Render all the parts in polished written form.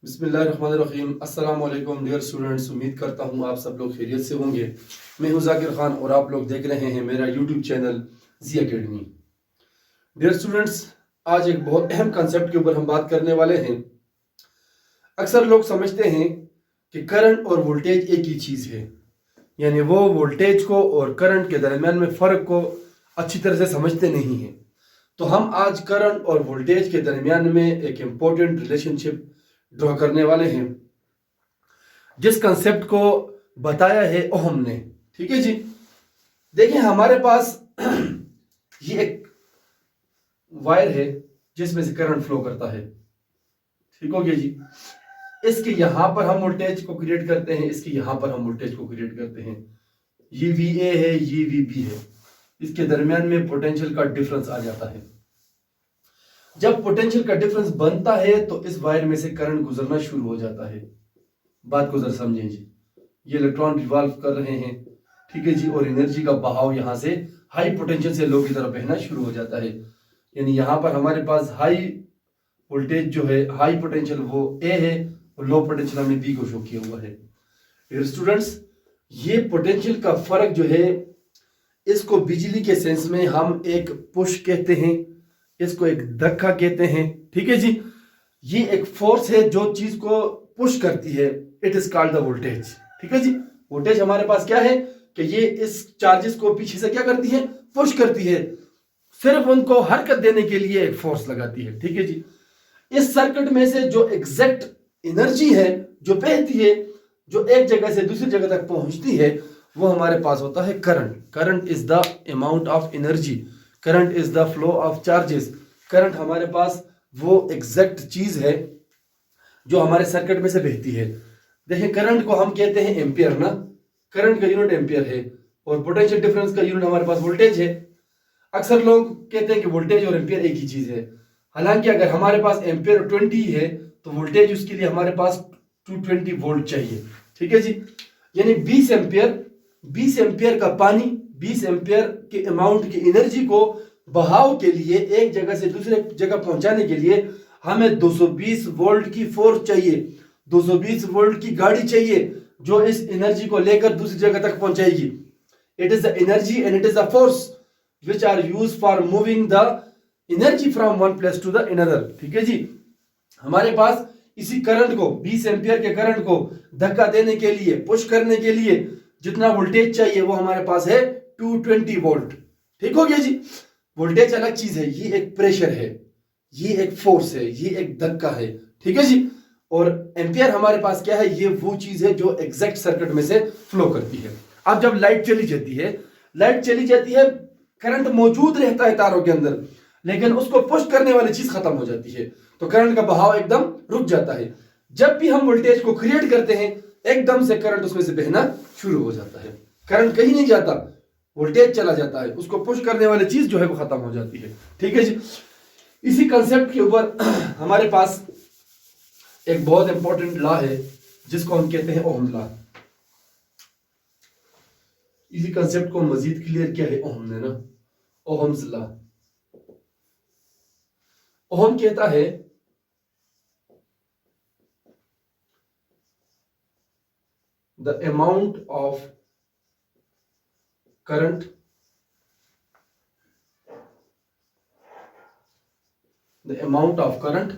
बिस्मिल्लाहिर्रहमानिर्रहीम। अस्सलाम वालेकुम डियर स्टूडेंट्स, उम्मीद करता हूँ आप सब लोग खैरियत से होंगे। मैं हूँ जाकिर खान और आप लोग देख रहे हैं मेरा यूट्यूब चैनल जी एकेडमी। डियर स्टूडेंट्स, आज एक बहुत अहम कंसेप्ट के ऊपर हम बात करने वाले हैं। अक्सर लोग समझते हैं कि करंट और वोल्टेज एक ही चीज़ है, यानी वो वोल्टेज को और करंट के दरमियान में फ़र्क को अच्छी तरह से समझते नहीं हैं। तो हम आज करंट और वोल्टेज के दरमियान में एक इम्पोर्टेंट रिलेशनशिप ड्रॉ करने वाले हैं, जिस कंसेप्ट को बताया है ओहम ने। ठीक है जी। देखिए हमारे पास ये एक वायर है जिसमें से करंट फ्लो करता है। ठीक हो गया जी। इसके यहां पर हम वोल्टेज को क्रिएट करते हैं, इसके यहां पर हम वोल्टेज को क्रिएट करते हैं। ये VA है, ये VB है। इसके दरमियान में पोटेंशियल का डिफरेंस आ जाता है। जब पोटेंशियल का डिफरेंस बनता है तो इस वायर में से करंट गुजरना शुरू हो जाता है। बात को जरा समझें जी। ये इलेक्ट्रॉन रिवॉल्व कर रहे हैं, ठीक है जी, और एनर्जी का बहाव यहाँ से हाई पोटेंशियल से लो की तरफ बहना शुरू हो जाता है। यानी यहाँ पर हमारे पास हाई वोल्टेज जो है, हाई पोटेंशियल वो A है और लो पोटेंशियल हमने B को शो किया हुआ है। डियर स्टूडेंट्स, ये पोटेंशियल का फर्क जो है, इसको बिजली के सेंस में हम एक पुश कहते हैं, इसको एक धक्का कहते हैं। ठीक है जी। ये एक फोर्स है जो चीज को पुश करती है, it is called the voltage. ठीक है जी। वोल्टेज हमारे पास क्या है कि ये इस चार्जेस को पीछे से क्या करती है, पुश करती है, सिर्फ उनको हरकत देने के लिए एक फोर्स लगाती है। ठीक है जी। इस सर्किट में से जो एग्जैक्ट एनर्जी है जो बहती है, जो एक जगह से दूसरी जगह तक पहुंचती है, वो हमारे पास होता है current. Current is the amount of energy, current is the flow of charges. Current हमारे पास वो एग्जैक्ट चीज है जो हमारे सर्किट में से बहती है। देखिए करंट को हम कहते हैं एम्पियर ना, करंट का यूनिट एम्पियर है, और पोटेंशियल डिफरेंस का यूनिट हमारे पास वोल्टेज है। अक्सर लोग कहते हैं कि वोल्टेज और एम्पियर एक ही चीज है। हालांकि अगर हमारे पास एम्पियर 20 है तो वोल्टेज उसके लिए हमारे पास 220 वोल्ट चाहिए। ठीक है जी। यानी 20 एम्पियर का पानी, 20 एम्पियर के अमाउंट की एनर्जी को बहाव के लिए, एक जगह से दूसरे जगह पहुंचाने के लिए हमें 220 वोल्ट की फोर्स चाहिए, 220 वोल्ट की गाड़ी चाहिए जो इस एनर्जी को लेकर दूसरी जगह तक पहुंचाएगी। It is the energy and it is the force which are use for moving the energy from one place to the another. ठीक है जी। हमारे पास इसी करंट को, 20 एम्पियर के करंट को धक्का देने के लिए, पुश करने के लिए जितना वोल्टेज चाहिए वो हमारे पास है 220 वोल्ट। ठीक हो गया जी। वोल्टेज अलग चीज है, ये एक प्रेशर है, ये एक फोर्स है, ये एक धक्का है। ठीक है जी। और एम्पियर हमारे पास क्या है, ये वो चीज है जो एग्जैक्ट सर्किट में से फ्लो करती है। अब जब लाइट चली जाती है, लाइट चली जाती है, करंट मौजूद रहता है तारों के अंदर, लेकिन उसको पुश करने वाली चीज खत्म हो जाती है, तो करंट का बहाव एकदम रुक जाता है। जब भी हम वोल्टेज को क्रिएट करते हैं, एकदम से करंट उसमें से बहना शुरू हो जाता है। करंट कहीं नहीं जाता, वोल्टेज चला जाता है, उसको पुश करने वाली चीज जो है वो खत्म हो जाती है। ठीक है जी। इसी कंसेप्ट के ऊपर हमारे पास एक बहुत इंपॉर्टेंट लॉ है जिसको हम कहते हैं ओहम लॉ। इसी कंसेप्ट को मजीद क्लियर किया है ओहम ने ना, ओहम्स लॉ। ओहम कहता है the amount of current, the amount of current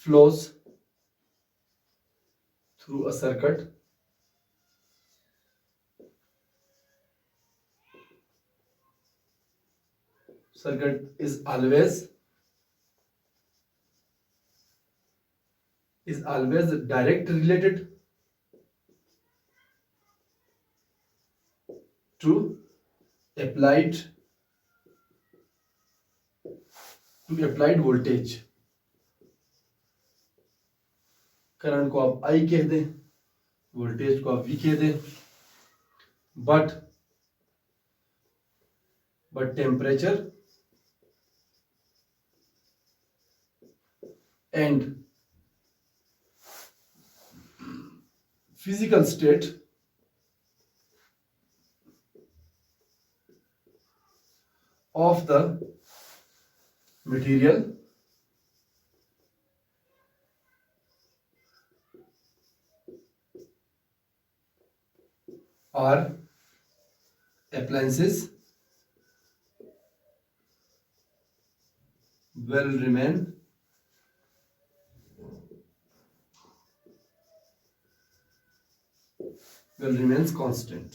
flows through a circuit is always direct related to applied applied voltage। Current को आप I कह दें, वोल्टेज को आप V कह दें, but temperature and physical state of the material or appliances will remains constant.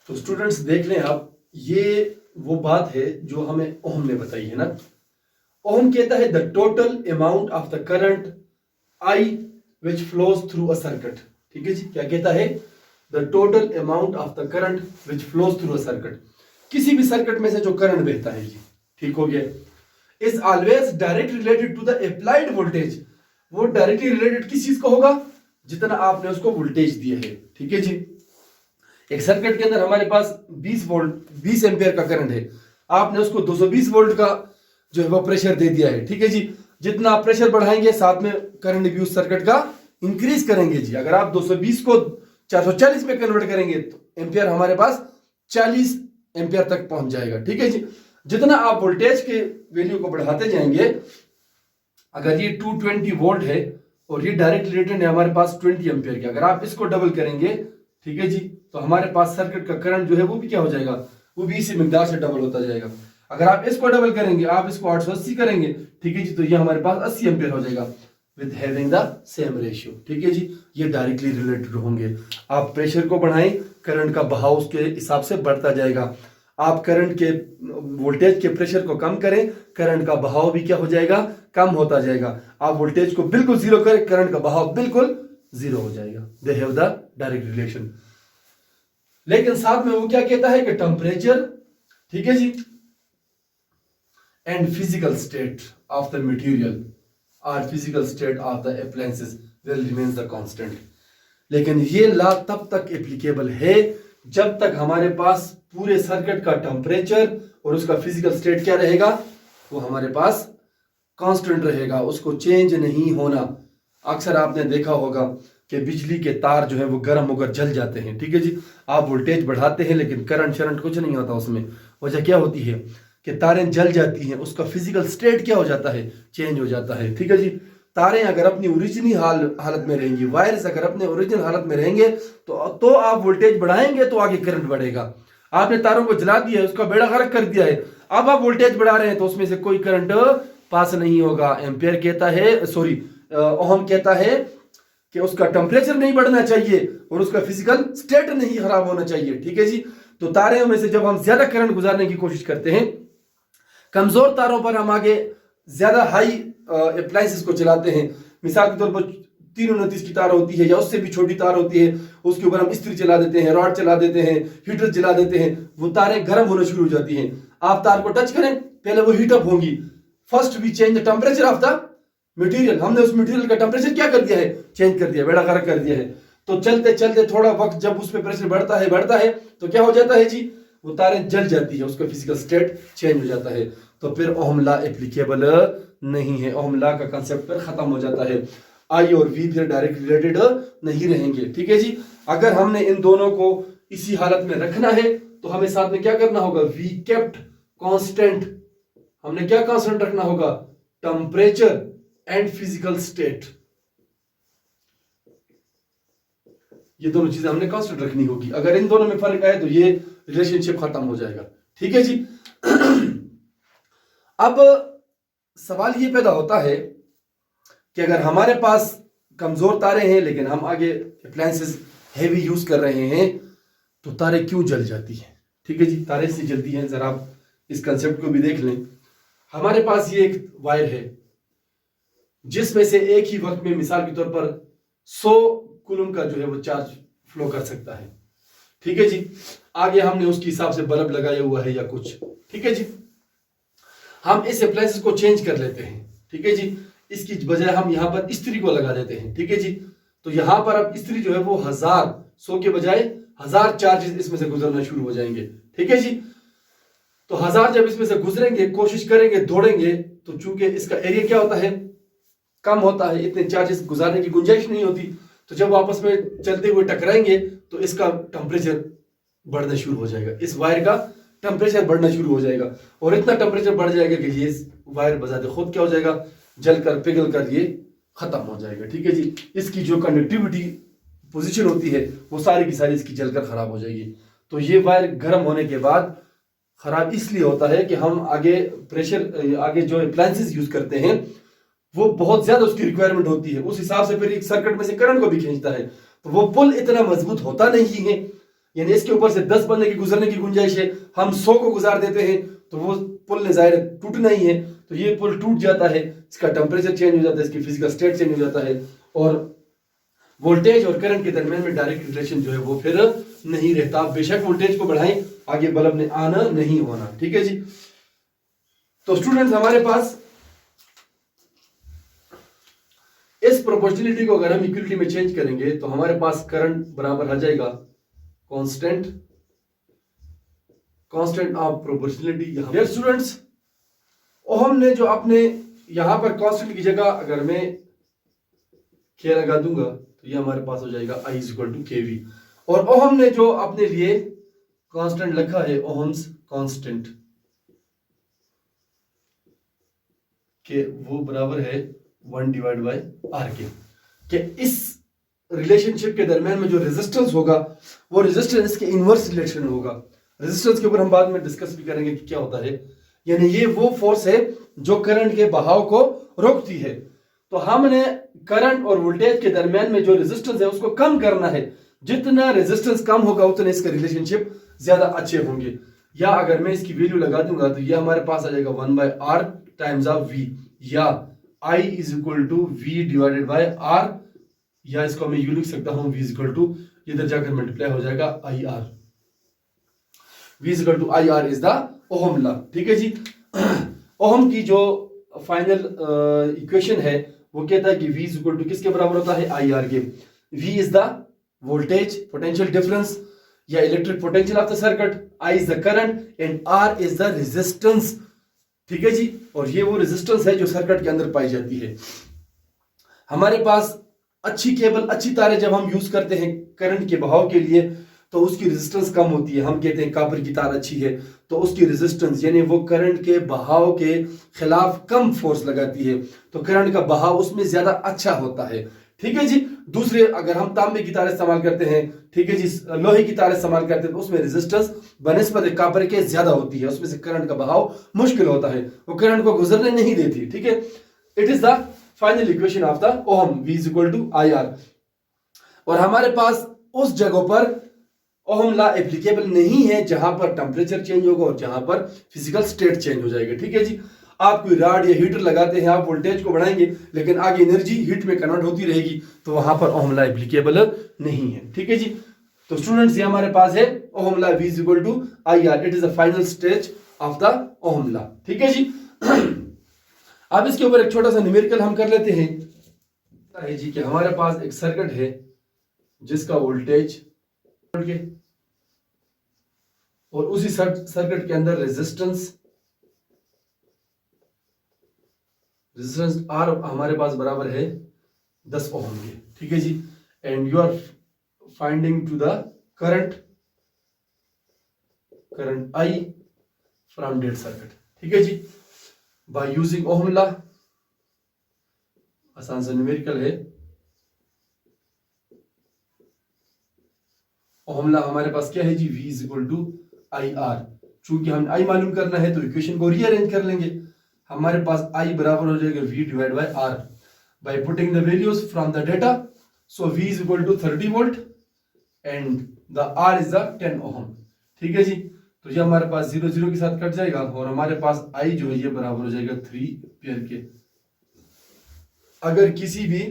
तो students देख लें आप, ये वो बात है जो हमें ओम ने बताई है ना। ओम कहता है the total amount of the current I which flows through a circuit. ठीक है जी, क्या कहता है? The total amount of the current which flows through a circuit. किसी भी सर्किट में से जो करंट बहता है ये, ठीक हो गया, is always direct related to the applied voltage. वो डायरेक्टली रिलेटेड किस चीज को होगा? जितना आपने उसको वोल्टेज दिया है। ठीक है जी, एक सर्किट के अंदर हमारे पास 20 एम्पियर का करंट है, आपने उसको 220 वोल्ट का जो है वो प्रेशर दे दिया है। ठीक है जी, जितना आप प्रेशर बढ़ाएंगे साथ में करंट भी उस सर्किट का इंक्रीज करेंगे जी। अगर आप 220 को 440 में कन्वर्ट करेंगे तो एम्पियर हमारे पास 40 एम्पियर तक पहुंच जाएगा। ठीक है जी, जितना आप वोल्टेज के वैल्यू को बढ़ाते जाएंगे, अगर ये 220 वोल्ट है और ये डायरेक्ट रिलेटेड है हमारे पास 20 एम्पियर की, अगर आप इसको डबल करेंगे, ठीक है जी, तो हमारे पास सर्किट का करंट जो है वो भी क्या हो जाएगा? वो भी इसी मिकदार से डबल होता जाएगा। अगर आप इसको डबल करेंगे, आप इसको 880 करेंगे, ठीक है जी, तो ये हमारे पास 80 एम्पियर हो जाएगा with having the same ratio. ठीक है जी, ये डायरेक्टली रिलेटेड होंगे। आप प्रेशर को बढ़ाएं, करंट का बहाव उसके हिसाब से बढ़ता जाएगा। आप करंट के वोल्टेज के प्रेशर को कम करें, करंट का बहाव भी क्या हो जाएगा? कम होता जाएगा। आप वोल्टेज को बिल्कुल जीरो करें, करंट का बहाव बिल्कुल जीरो हो जाएगा। They have the direct relation. लेकिन साथ में वो क्या कहता है कि टेम्परेचर, ठीक है जी, and physical state of the material और physical state of the appliances will remains the constant. लेकिन ये लॉ तब तक एप्लीकेबल है जब तक हमारे पास पूरे सर्किट का टेम्परेचर और उसका फिजिकल स्टेट क्या रहेगा? वो हमारे पास कांस्टेंट रहेगा, उसको चेंज नहीं होना। अक्सर आपने देखा होगा कि बिजली के तार जो है वो गर्म होकर जल जाते हैं। ठीक है जी, आप वोल्टेज बढ़ाते हैं लेकिन करंट शरंट कुछ नहीं होता उसमें। वजह क्या होती है कि तारें जल जाती हैं, उसका फिजिकल स्टेट क्या हो जाता है? चेंज हो जाता है। ठीक है जी, तारें अगर अपनी ओरिजिनल हालत में रहेंगी, वायर्स अगर अपने ओरिजिनल हालत में रहेंगे तो आप वोल्टेज बढ़ाएंगे तो आगे करंट बढ़ेगा। आपने तारों को जला दिया है, उसका बेड़ा गर्क कर दिया है, अब आप वोल्टेज बढ़ा रहे हैं तो उसमें से कोई करंट पास नहीं होगा। एम्पियर कहता है, सॉरी, ओहम कहता है कि उसका टेम्परेचर नहीं बढ़ना चाहिए और उसका फिजिकल स्टेट नहीं खराब होना चाहिए। ठीक है जी, तो तारे में से जब हम ज्यादा करंट गुजारने की कोशिश करते हैं, कमजोर तारों पर हम आगे ज्यादा हाई अप्लायंसेस को चलाते हैं। मिसाल के तौर पर 329 की तार होती है या उससे भी छोटी तार होती है, उसके ऊपर हम इस्त्री चला देते हैं, रॉड चला देते हैं, हीटर चला देते हैं, वो तारें गर्म होना शुरू हो जाती हैं। आप तार को टच करें, पहले वो हीट अप होंगी। First we change the temperature of the material. हमने उस मटेरियल का टेम्परेचर क्या कर दिया है? चेंज कर दिया, बेड़ा गर्क कर दिया है। तो चलते चलते थोड़ा वक्त जब उसमें प्रेशर बढ़ता है तो क्या हो जाता है जी? वो तारें जल जाती है, उसका फिजिकल स्टेट चेंज हो जाता है। तो फिर ओहम लॉ एप्लीकेबल नहीं है, ओहम लॉ का कंसेप्ट फिर खत्म हो जाता है। आई और वी फिर डायरेक्ट रिलेटेड नहीं रहेंगे। ठीक है जी, अगर हमने इन दोनों को इसी हालत में रखना है तो हमें साथ में क्या करना होगा? We kept constant. हमने क्या कांस्टेंट रखना होगा? Temperature and physical state. ये दोनों चीजें हमने कांस्टेंट रखनी होगी। अगर इन दोनों में फर्क आए तो ये रिलेशनशिप खत्म हो जाएगा। ठीक है जी। अब सवाल ये पैदा होता है कि अगर हमारे पास कमजोर तारे हैं लेकिन हम आगे अप्लायंसेस हेवी यूज कर रहे हैं तो तारे क्यों जल जाती हैं? ठीक है जी, तारे से जलती हैं, जरा आप इस कंसेप्ट को भी देख लें। हमारे पास ये एक वायर है जिसमें से एक ही वक्त में मिसाल के तौर पर 100 कूलम का जो है वो चार्ज फ्लो कर सकता है। ठीक है जी, आगे हमने उसके हिसाब से बल्ब लगाया हुआ है या कुछ। ठीक है जी, हम इस अप्लायंसेस को चेंज कर लेते हैं। ठीक है जी, इसकी बजाय हम यहां पर इस्त्री को लगा देते हैं। ठीक है जी, तो यहां पर अब इस्त्री जो है वो 100 के बजाय 1000 चार्जेस इसमें से गुजरना शुरू हो जाएंगे। ठीक है जी, तो 1000 जब इसमें से गुजरेंगे, कोशिश करेंगे, दौड़ेंगे, तो चूंकि इसका एरिया क्या होता है? कम होता है, इतने चार्जेस गुजारने की गुंजाइश नहीं होती। तो जब आपस में चलते हुए टकराएंगे तो इसका टेम्परेचर बढ़ना शुरू हो जाएगा, इस वायर का टेम्परेचर बढ़ना शुरू हो जाएगा और इतना टेम्परेचर बढ़ जाएगा कि ये वायर बजाते खुद क्या हो जाएगा? जलकर पिघल कर ये खत्म हो जाएगा। ठीक है जी, इसकी जो कंडक्टिविटी पोजीशन होती है वो सारी की सारी इसकी जलकर खराब हो जाएगी। तो ये वायर गर्म होने के बाद खराब इसलिए होता है कि हम आगे प्रेशर, आगे जो अप्लायंसेस यूज करते हैं वो बहुत ज्यादा उसकी रिक्वायरमेंट होती है, उस हिसाब से फिर एक सर्किट में से करंट को भी खींचता है, तो वो पुल इतना मजबूत होता नहीं है। यानी इसके ऊपर से 10 बंदे की गुजरने की गुंजाइश है, हम 100 को गुजार देते हैं तो वो पुल ने जाहिर टूटना ही है। तो ये पुल टूट जाता है, इसका टेम्परेचर चेंज हो जाता है, इसकी फिजिकल स्टेट चेंज हो जाता है, और वोल्टेज और करंट के दरमियान में डायरेक्ट रिलेशन जो है वो फिर नहीं रहता। बेशक वोल्टेज को बढ़ाएं, आगे बल्ब ने आना नहीं होना। ठीक है जी। तो स्टूडेंट्स, हमारे पास इस प्रोपोर्शनलिटी को अगर हम इक्वलिटी में चेंज करेंगे तो हमारे पास करंट बराबर आ जाएगा constant of proportionality. Dear students, Ohm ने जो अपने यहां पर कांस्टेंट की जगह अगर मैं के लगा दूंगा तो ये हमारे पास हो जाएगा I = kV, और ओहम ने जो अपने लिए कांस्टेंट लिखा है ओहम्स कांस्टेंट के, वो बराबर है 1/R के इस रिलेशनशिप के दरमियान में जो रेजिस्टेंस होगा वो रेजिस्टेंस के इनवर्स रिलेशन होगा। रेजिस्टेंस के ऊपर हम बाद में डिस्कस भी करेंगे कि क्या होता है। यानी ये वो फोर्स है जो करंट के बहाव को रोकती है। तो हमने करंट और वोल्टेज के दरमियान में जो रेजिस्टेंस है उसको कम करना है। जितना रेजिस्टेंस कम होगा उतने इसका रिलेशनशिप ज्यादा अच्छे होंगे। या अगर मैं इसकी वैल्यू लगा दूंगा तो ये हमारे पास आ जाएगा 1/R टाइम्स ऑफ V, या I = V/R, या इसको मैं यूं लिख सकता हूं V = इधर जाकर मल्टीप्लाई हो जाएगा IR। V = IR is the ohm law. ठीक है जी। ओहम की जो फाइनल इक्वेशन है वो कहता है कि V = किसके बराबर होता है? IR के। V is the voltage potential difference या electric potential of the circuit, I is the current and R is the resistance. ठीक है जी। और ये वो रेजिस्टेंस है जो सर्किट के अंदर पाई जाती है। हमारे पास अच्छी केबल, अच्छी तारें जब हम यूज करते हैं करंट के बहाव के लिए तो उसकी रेजिस्टेंस कम होती है। हम कहते हैं कॉपर की तार अच्छी है तो उसकी रेजिस्टेंस यानी वो करंट के बहाव के खिलाफ कम फोर्स लगाती है, तो करंट का बहाव उसमें ज्यादा अच्छा होता है। ठीक है जी। दूसरे, अगर हम तांबे की तार इस्तेमाल करते हैं, ठीक है जी, लोहे की तार इस्तेमाल करते हैं तो उसमें रेजिस्टेंस बनिस्बत कॉपर के ज्यादा होती है, उसमें से करंट का बहाव मुश्किल होता है, वो करंट को गुजरने नहीं देती। ठीक है। It is the final equation of the ohm, V = IR। और हमारे पास उस जगह पर ओहम लॉ एप्लीकेबल नहीं है जहां पर टेम्परेचर चेंज होगा और जहां पर फिजिकल स्टेट चेंज हो जाएगा। ठीक है जी। आप कोई रॉड या हीटर लगाते हैं, आप वोल्टेज को बढ़ाएंगे लेकिन आगे एनर्जी हीट में कन्वर्ट होती रहेगी, तो वहां पर ओहम लॉ एप्लीकेबल नहीं है। ठीक है जी। तो स्टूडेंट्स, ये हमारे पास है ohm law V = IR। It is the final stage of the ohm law. ठीक है जी। अब इसके ऊपर एक छोटा सा न्यूमेरिकल हम कर लेते हैं जी कि हमारे पास एक सर्किट है जिसका वोल्टेज और उसी सर्किट के अंदर रेजिस्टेंस R हमारे पास बराबर है 10 ओम के। ठीक है जी। And you are finding to the current I from that circuit. ठीक है जी, बाय यूजिंग ओहम लॉ। आसान सा न्यूमेरिकल है। ओहम लॉ हमारे पास क्या है जी? V = IR। चूंकि हम I मालूम करना है तो इक्वेशन को रीअरेंज कर लेंगे। हमारे पास I बराबर हो जाएगा V/R by putting the values from the data. So V = 30 volt and the R is the 10 ohm। ठीक है जी। तो ये हमारे पास 0 0 के साथ कट जाएगा और हमारे पास I जो है ये बराबर हो जाएगा 3 एम्पीयर के। अगर किसी भी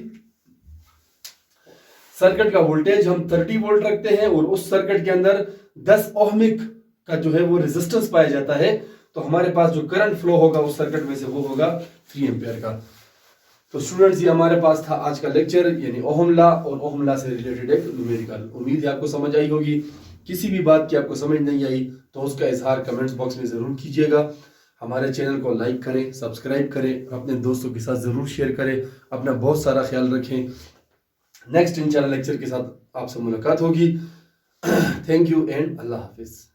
सर्किट का वोल्टेज हम 30 वोल्ट रखते हैं और उस सर्किट के अंदर 10 ओहमिक का जो है वो रेजिस्टेंस पाया जाता है, तो हमारे पास जो करंट फ्लो होगा उस सर्किट में से वो होगा 3 एम्पीयर का। तो स्टूडेंट्स, ये हमारे पास था आज का लेक्चर, यानी ओहम लॉ और ओहम लॉ से रिलेटेड एक न्यूमेरिकल। उम्मीद है आपको समझ आई होगी। किसी भी बात की आपको समझ नहीं आई तो उसका इजहार कमेंट्स बॉक्स में जरूर कीजिएगा। हमारे चैनल को लाइक करें, सब्सक्राइब करें, अपने दोस्तों के साथ जरूर शेयर करें। अपना बहुत सारा ख्याल रखें। नेक्स्ट इंशाल्लाह लेक्चर के साथ आपसे मुलाकात होगी। Thank you and Allah Hafiz.